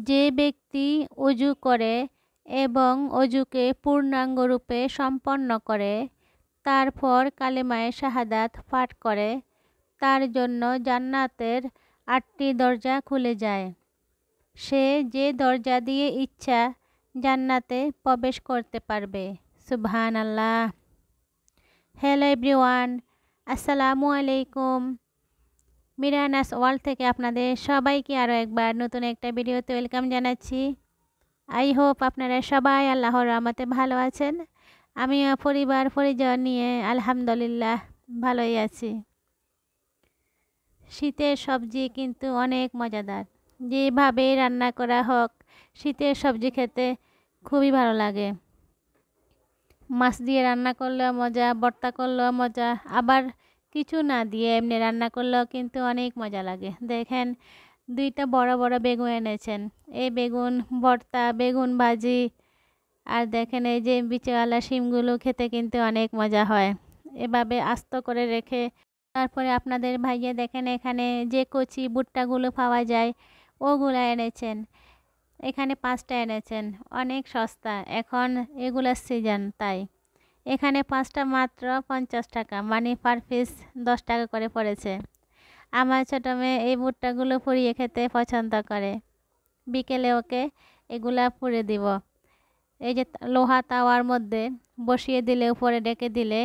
যে ব্যক্তি ওযু করে এবং অজুকে পূর্ণাঙ্গরূপে সম্পন্ন করে, তারপর কালেমায়ে শাহাদাত পাঠ করে, তার জন্য জান্নাতের ৮টি দরজা খুলে যায়। সে যে দরজা দিয়ে ইচ্ছা জান্নাতে প্রবেশ করতে পারবে। সুবহানাল্লাহ। হ্যালো এভরিওয়ান, আসসালামু আলাইকুম। মিরানাস ওয়ার্ল্ড থেকে আপনাদের সবাইকে আরও একবার নতুন একটা ভিডিওতে ওয়েলকাম জানাচ্ছি। আই হোপ আপনারা সবাই আল্লাহর রহমতে ভালো আছেন। আমিও পরিবার পরিজন নিয়ে আলহামদুলিল্লাহ ভালোই আছি। শীতের সবজি কিন্তু অনেক মজাদার। যেভাবে রান্না করা হোক, শীতের সবজি খেতে খুবই ভালো লাগে। মাছ দিয়ে রান্না করলেও মজা, ভর্তা করলেও মজা, আবার কিছু না দিয়ে এমনি রান্না করলেও কিন্তু অনেক মজা লাগে। দেখেন, দুইটা বড় বড় বেগুন এনেছেন। এই বেগুন ভর্তা, বেগুন ভাজি, আর দেখেন এই যে বিচওয়ালা শিমগুলো খেতে কিন্তু অনেক মজা হয়। এভাবে আস্ত করে রেখে তারপরে আপনাদের ভাইয়া দেখেন এখানে যে কচি ভুট্টাগুলো পাওয়া যায় ওগুলো এনেছেন। এখানে 5টা এনেছেন, অনেক সস্তা, এখন এগুলোর সিজন, তাই এখানে 5টা মাত্র 50 টাকা, মানে পার পিস 10 টাকা করে পড়েছে। আমার ছোটো মেয়ে এই ভুট্টাগুলো পুড়িয়ে খেতে পছন্দ করে। বিকেলে ওকে এগুলা পুড়ে দিব। এই যে লোহা তাওয়ার মধ্যে বসিয়ে দিলে, উপরে ডেকে দিলে,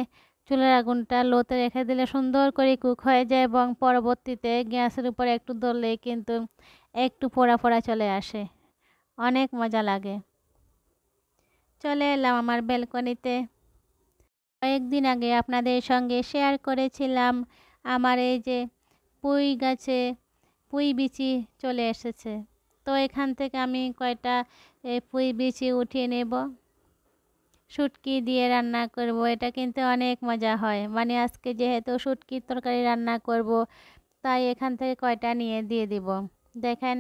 চুলার আগুনটা লোতে রেখে দিলে সুন্দর করে কুক হয়ে যায় এবং পরবর্তীতে গ্যাসের উপরে একটু ধরলেই কিন্তু একটু পোড়া পোড়া চলে আসে, অনেক মজা লাগে। চলে এলাম আমার ব্যালকনিতে। কয়েকদিন আগে আপনাদের সঙ্গে শেয়ার করেছিলাম আমার এই যে পুঁই গাছে পুঁই বিচি চলে এসেছে। তো এখান থেকে আমি কয়টা পুঁই বিচি উঠিয়ে নেব, শুটকি দিয়ে রান্না করব। এটা কিন্তু অনেক মজা হয়, মানে আজকে যেহেতু শুটকির তরকারি রান্না করব, তাই এখান থেকে কয়টা নিয়ে দিয়ে দিব। দেখেন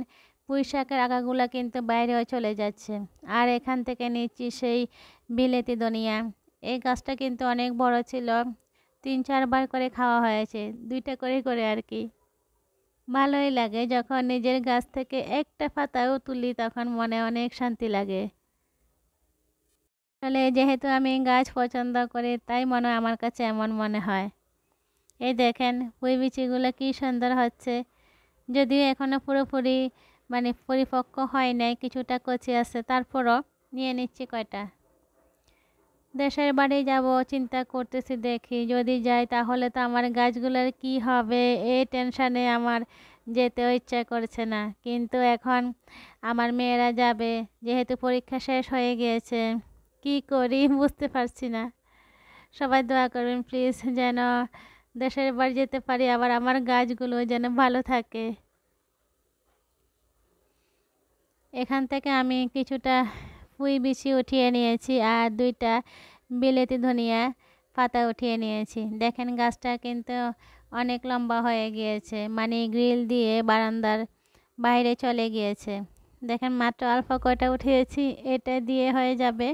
পুঁই শাকের আগাগুলো কিন্তু বাইরেও চলে যাচ্ছে। আর এখান থেকে নিচ্ছি সেই বিলেতি ধনিয়া। এই গাছটা কিন্তু অনেক বড় ছিল, 3-4 বার করে খাওয়া হয়েছে, 2টা করে করে আর কি। ভালোই লাগে যখন নিজের গাছ থেকে একটা পাতাও তুলি, তখন মনে অনেক শান্তি লাগে। আসলে যেহেতু আমি গাছ পছন্দ করি, তাই মনে হয় আমার কাছে এমন মনে হয়। এই দেখেন পুঁই বিচিগুলো কি সুন্দর হচ্ছে, যদিও এখনও পুরোপুরি মানে পরিপক্ক হয় নাই, কিছুটা কচি আছে, তারপরও নিয়ে নিচ্ছি কয়টা। দেশের বাড়ি যাব চিন্তা করতেছি, দেখি যদি যাই তাহলে তো আমার গাছগুলোর কি হবে, এই টেনশানে আমার যেতেও ইচ্ছা করছে না। কিন্তু এখন আমার মেয়েরা যাবে, যেহেতু পরীক্ষা শেষ হয়ে গিয়েছে, কি করি বুঝতে পারছি না। সবাই দোয়া করবেন প্লিজ, যেন দেশের বাড়ি যেতে পারি, আবার আমার গাছগুলো যেন ভালো থাকে। এখান থেকে আমি কিছুটা পুঁই বিচি উঠিয়ে নিয়েছি আর 2টা বিলেতি ধনিয়া পাতা উঠিয়ে নিয়েছি। দেখেন গাছটা কিন্তু অনেক লম্বা হয়ে গিয়েছে, মানে গ্রিল দিয়ে বারান্দার বাইরে চলে গিয়েছে। দেখেন মাত্র অল্প কয়টা উঠিয়েছি, এটা দিয়ে হয়ে যাবে।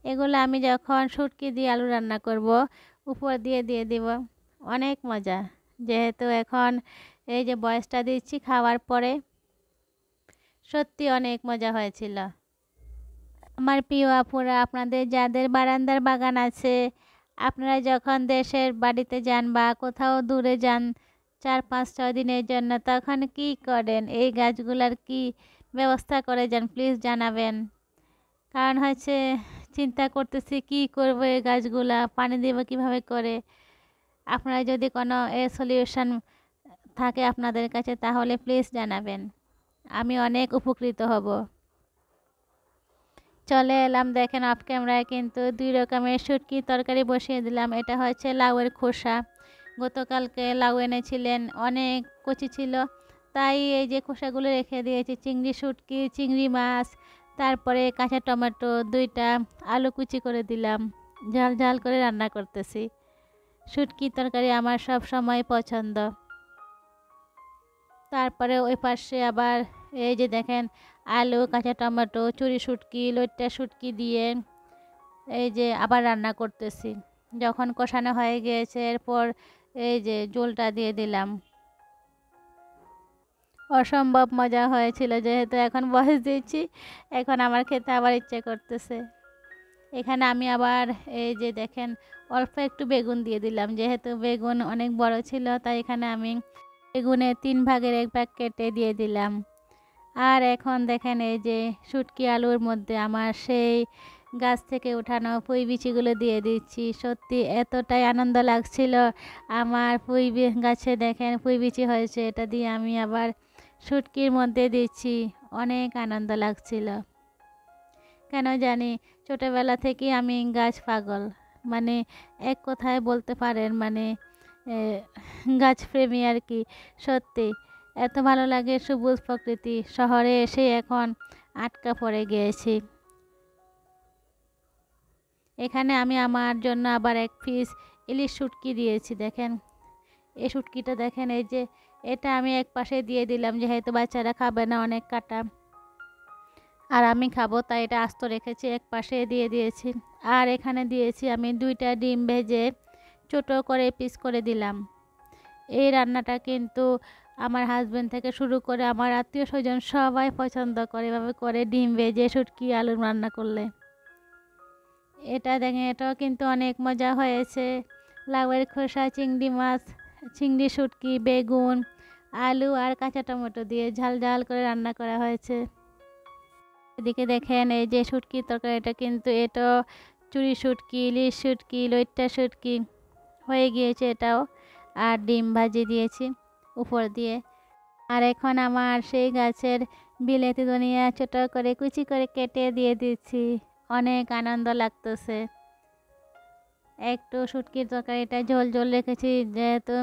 এগুলো আমি যখন শুটকি দিয়ে আলু রান্না করব, উপর দিয়ে দিয়ে দিব, অনেক মজা। যেহেতু এখন এই যে বয়সটা দিচ্ছি খাওয়ার পরে, সত্যি অনেক মজা হয়েছিল। আমার প্রিয় আপুরা, আপনাদের যাদের বারান্দার বাগান আছে, আপনারা যখন দেশের বাড়িতে যান বা কোথাও দূরে যান 4-5-6 দিনের জন্য, তখন কি করেন, এই গাছগুলার কি ব্যবস্থা করে যান প্লিজ জানাবেন। কারণ হচ্ছে চিন্তা করতেছি কি করব, এই গাছগুলা পানি দেব কিভাবে করে। আপনারা যদি কোনো সলিউশন থাকে আপনাদের কাছে তাহলে প্লিজ জানাবেন, আমি অনেক উপকৃত হব। চলে এলাম, দেখেন অফ ক্যামেরায় কিন্তু 2 রকমের শুটকি তরকারি বসিয়ে দিলাম। এটা হচ্ছে লাউয়ের খোসা, গতকালকে লাউ এনেছিলেন, অনেক কচি ছিল, তাই এই যে খোসাগুলো রেখে দিয়েছি। চিংড়ি শুটকি, চিংড়ি মাছ, তারপরে কাঁচা টমেটো, 2টা আলু কুচি করে দিলাম, ঝাল ঝাল করে রান্না করতেছি। শুটকি তরকারি আমার সব সময় পছন্দ। তারপরে ওই পাশে আবার এই যে দেখেন আলু, কাঁচা টমেটো, চুরি শুটকি, লইট্টা শুটকি দিয়ে এই যে আবার রান্না করতেছি। যখন কষানো হয়ে গিয়েছে, এরপর এই যে ঝোলটা দিয়ে দিলাম। অসম্ভব মজা হয়েছিল। যেহেতু এখন বয়স দিচ্ছি, এখন আমার খেতে আবার ইচ্ছে করতেছে। এখানে আমি আবার এই যে দেখেন অল্প একটু বেগুন দিয়ে দিলাম, যেহেতু বেগুন অনেক বড় ছিল, তাই এখানে আমি বেগুনের 3 ভাগের 1 ভাগ কেটে দিয়ে দিলাম। আর এখন দেখেন এই যে শুটকি আলুর মধ্যে আমার সেই গাছ থেকে উঠানো পুঁই বিচিগুলো দিয়ে দিচ্ছি। সত্যি এতটাই আনন্দ লাগছিল। আমার গাছে দেখেন পুঁই বিচি হয়েছে, এটা দিয়ে আমি আবার শুটকির মধ্যে দিচ্ছি। অনেক আনন্দ লাগছিল। কেন জানি ছোটোবেলা থেকেই আমি গাছ পাগল, মানে এক কথায় বলতে পারেন, মানে গাছ প্রেমী আর কি। সত্যি এত ভালো লাগে সবুজ প্রকৃতি। শহরে এসে এখন আটকা পড়ে গিয়েছি। এখানে আমি আমার জন্য আবার 1 পিস ইলিশ শুটকি দিয়েছি। দেখেন এই শুটকিটা দেখেন, এই যে এটা আমি এক পাশে দিয়ে দিলাম, যেহেতু বাচ্চারা খাবে না, অনেক কাটা, আর আমি খাবো, তাই এটা আস্ত রেখেছি, এক পাশে দিয়ে দিয়েছি। আর এখানে দিয়েছি আমি 2টা ডিম ভেজে ছোট করে পিস করে দিলাম। এই রান্নাটা কিন্তু আমার হাজবেন্ড থেকে শুরু করে আমার আত্মীয় স্বজন সবাই পছন্দ করে, এভাবে করে ডিম ভেজে শুটকি আলু রান্না করলে। এটা দেখেন, এটাও কিন্তু অনেক মজা হয়েছে। লাউয়ের খোসা, চিংড়ি মাছ, চিংড়ি, শুটকি, বেগুন, আলু আর কাঁচা টমেটো দিয়ে ঝাল ঝাল করে রান্না করা হয়েছে। এদিকে দেখেন এই যে শুটকির তরকারি, এটা কিন্তু এটা চুরি শুটকি, ইলিশ শুটকি, লইট্টা শুটকি হয়ে গিয়েছে এটাও। আর ডিম ভাজি দিয়েছি উপর দিয়ে। আর এখন আমার সেই গাছের বিলেতি ধনিয়া ছোটো করে কুচি করে কেটে দিয়ে দিচ্ছি। অনেক আনন্দ লাগতেছে। একটু শুটকির তরকারিটা ঝোল ঝোল রেখেছি, যেহেতু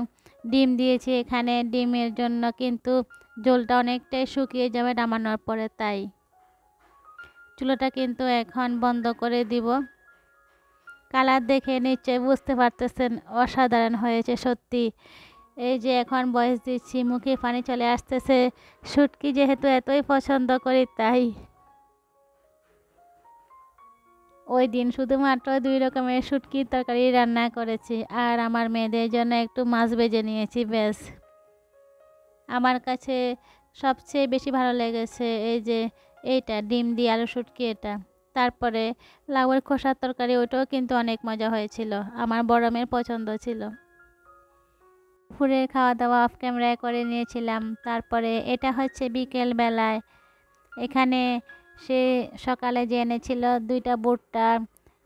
ডিম দিয়েছি এখানে, ডিমের জন্য কিন্তু ঝোলটা অনেকটাই শুকিয়ে যাবে নামানোর পরে, তাই চুলাটা কিন্তু এখন বন্ধ করে দিব। কালার দেখে নিশ্চয় বুঝতে পারতেছেন অসাধারণ হয়েছে সত্যি। এই যে এখন বয়স দিচ্ছি, মুখে পানি চলে আসতেছে। শুটকি যেহেতু এতই পছন্দ করি, তাই ওই দিন শুধুমাত্র 2 রকমের শুটকির তরকারি রান্না করেছি, আর আমার মেয়েদের জন্য একটু মাছ ভেজে নিয়েছি, ব্যাস। আমার কাছে সবচেয়ে বেশি ভালো লেগেছে এই যে এইটা ডিম দিয়ে আলু শুটকি এটা। তারপরে লাউয়ের খোসার তরকারি, ওইটাও কিন্তু অনেক মজা হয়েছিল, আমার বড় মেয়ের পছন্দ ছিল। দুপুরের খাওয়া দাওয়া অফ ক্যামেরায় করে নিয়েছিলাম। তারপরে এটা হচ্ছে বিকেল বেলায়। এখানে সে সকালে যে এনেছিল 2টা ভুট্টা,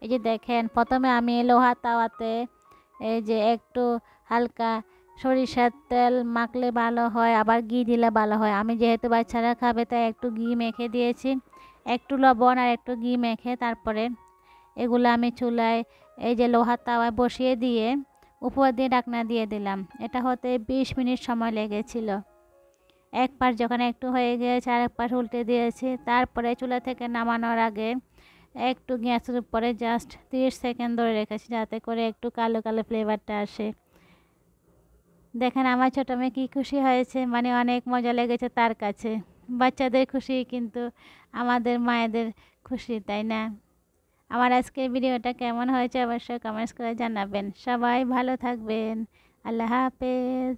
এই যে দেখেন প্রথমে আমি লোহা তাওয়াতে এই যে একটু হালকা সরিষার তেল মাখলে ভালো হয়, আবার ঘি দিলে ভালো হয়। আমি যেহেতু বাচ্চারা খাবে, তাই একটু ঘি মেখে দিয়েছি, একটু লবণ আর একটু ঘি মেখে। তারপরে এগুলো আমি চুলায় এই যে লোহার তাওয়ায় বসিয়ে দিয়ে উপর দিয়ে ঢাকনা দিয়ে দিলাম। এটা হতে 20 মিনিট সময় লেগেছিল। এক পাশ যখন একটু হয়ে গিয়েছে, আরেক পাশ উল্টে দিয়েছি। তারপরে চুলা থেকে নামানোর আগে একটু গ্যাসের উপরে জাস্ট 30 সেকেন্ড ধরে রেখেছি, যাতে করে একটু কালো কালো ফ্লেভারটা আসে। দেখেন আমার ছোটো মেয়ে কী খুশি হয়েছে, মানে অনেক মজা লেগেছে তার কাছে। বাচ্চাদের খুশি কিন্তু আমাদের মায়েদের খুশি, তাই না? আমার আজকের ভিডিওটা কেমন হয়েছে অবশ্যই কমেন্টস করে জানাবেন। সবাই ভালো থাকবেন। আল্লাহ হাফেজ।